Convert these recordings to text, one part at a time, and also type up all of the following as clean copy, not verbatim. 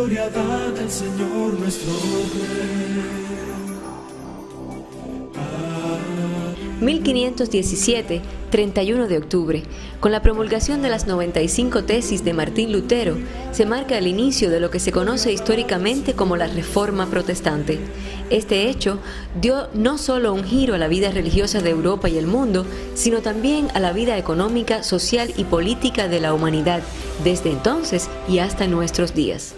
gloria dada al Señor nuestro Rey. 1517, 31 de octubre, con la promulgación de las 95 tesis de Martín Lutero, se marca el inicio de lo que se conoce históricamente como la Reforma Protestante. Este hecho dio no solo un giro a la vida religiosa de Europa y el mundo, sino también a la vida económica, social y política de la humanidad, desde entonces y hasta nuestros días.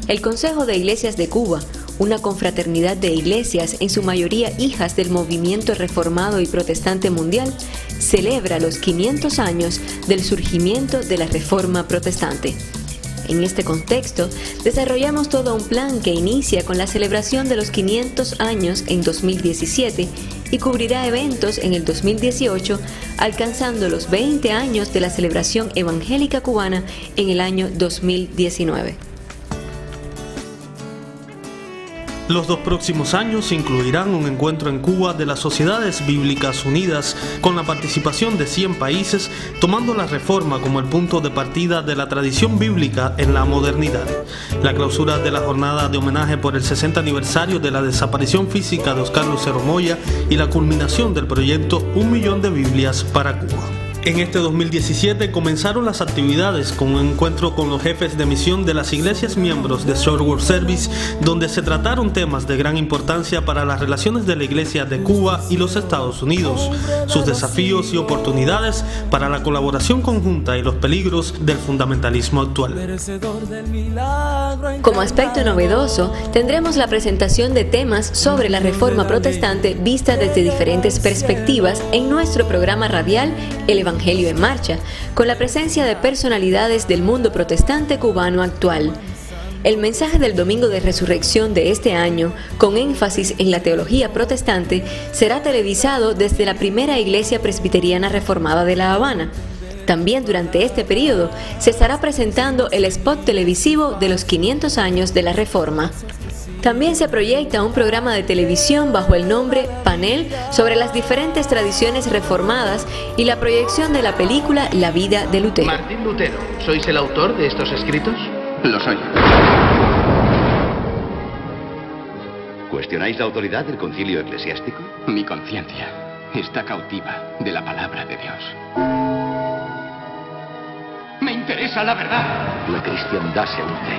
El Consejo de Iglesias de Cuba, una confraternidad de iglesias, en su mayoría hijas del movimiento reformado y protestante mundial, celebra los 500 años del surgimiento de la Reforma Protestante. En este contexto, desarrollamos todo un plan que inicia con la celebración de los 500 años en 2017 y cubrirá eventos en el 2018, alcanzando los 20 años de la celebración evangélica cubana en el año 2019. Los 2 próximos años incluirán un encuentro en Cuba de las Sociedades Bíblicas Unidas con la participación de 100 países, tomando la Reforma como el punto de partida de la tradición bíblica en la modernidad. La clausura de la jornada de homenaje por el 60 aniversario de la desaparición física de Oscar Lucero Moya y la culminación del proyecto 1 millón de Biblias para Cuba. En este 2017 comenzaron las actividades con un encuentro con los jefes de misión de las iglesias miembros de Short World Service, donde se trataron temas de gran importancia para las relaciones de la Iglesia de Cuba y los Estados Unidos, sus desafíos y oportunidades para la colaboración conjunta y los peligros del fundamentalismo actual. Como aspecto novedoso, tendremos la presentación de temas sobre la Reforma Protestante vista desde diferentes perspectivas en nuestro programa radial El Evangelio en Marcha, con la presencia de personalidades del mundo protestante cubano actual. El mensaje del Domingo de Resurrección de este año, con énfasis en la teología protestante, será televisado desde la primera iglesia presbiteriana reformada de La Habana. También durante este periodo se estará presentando el spot televisivo de los 500 años de la Reforma. También se proyecta un programa de televisión bajo el nombre Panel sobre las diferentes tradiciones reformadas y la proyección de la película La vida de Lutero. Martín Lutero, ¿sois el autor de estos escritos? Lo soy. ¿Cuestionáis la autoridad del concilio eclesiástico? Mi conciencia está cautiva de la palabra de Dios. Me interesa la verdad. La cristiandad se hunde.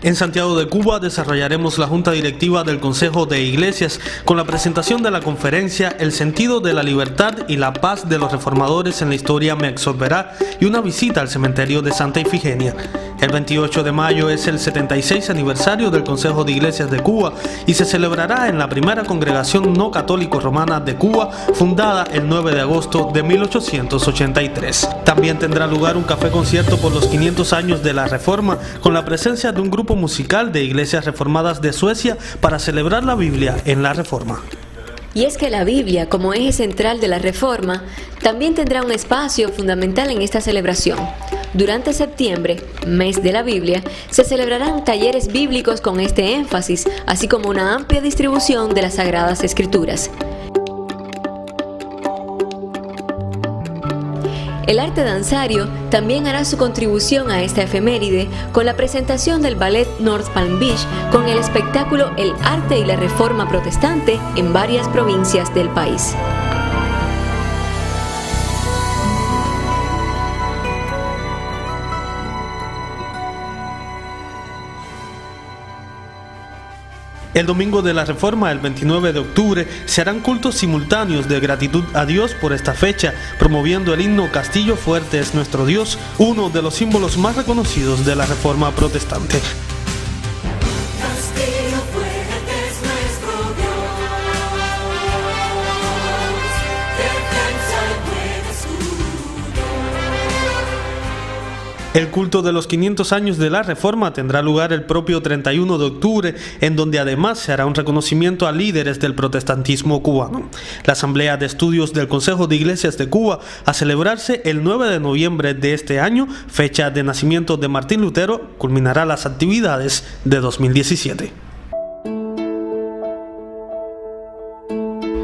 En Santiago de Cuba desarrollaremos la Junta Directiva del Consejo de Iglesias con la presentación de la conferencia El sentido de la libertad y la paz de los reformadores en la historia me absorberá y una visita al cementerio de Santa Ifigenia. El 28 de mayo es el 76 aniversario del Consejo de Iglesias de Cuba y se celebrará en la primera congregación no católico romana de Cuba, fundada el 9 de agosto de 1883. También tendrá lugar un café concierto por los 500 años de la Reforma con la presencia de un grupo musical de iglesias reformadas de Suecia para celebrar la Biblia en la Reforma. Y es que la Biblia, como eje central de la Reforma, también tendrá un espacio fundamental en esta celebración. Durante septiembre, mes de la Biblia, se celebrarán talleres bíblicos con este énfasis, así como una amplia distribución de las Sagradas Escrituras. El arte danzario también hará su contribución a esta efeméride con la presentación del ballet North Palm Beach con el espectáculo El arte y la Reforma Protestante en varias provincias del país. El domingo de la Reforma, el 29 de octubre, se harán cultos simultáneos de gratitud a Dios por esta fecha, promoviendo el himno Castillo Fuerte es nuestro Dios, uno de los símbolos más reconocidos de la Reforma Protestante. Castillo fuerte es nuestro Dios. El culto de los 500 años de la Reforma tendrá lugar el propio 31 de octubre, en donde además se hará un reconocimiento a líderes del protestantismo cubano. La Asamblea de Estudios del Consejo de Iglesias de Cuba, a celebrarse el 9 de noviembre de este año, fecha de nacimiento de Martín Lutero, culminará las actividades de 2017.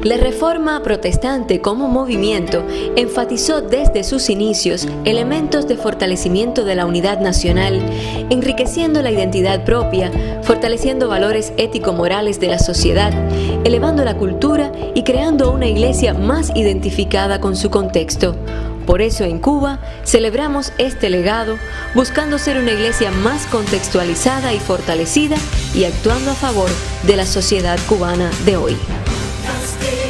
La Reforma Protestante como movimiento enfatizó desde sus inicios elementos de fortalecimiento de la unidad nacional, enriqueciendo la identidad propia, fortaleciendo valores ético-morales de la sociedad, elevando la cultura y creando una iglesia más identificada con su contexto. Por eso en Cuba celebramos este legado, buscando ser una iglesia más contextualizada y fortalecida y actuando a favor de la sociedad cubana de hoy. Castigo.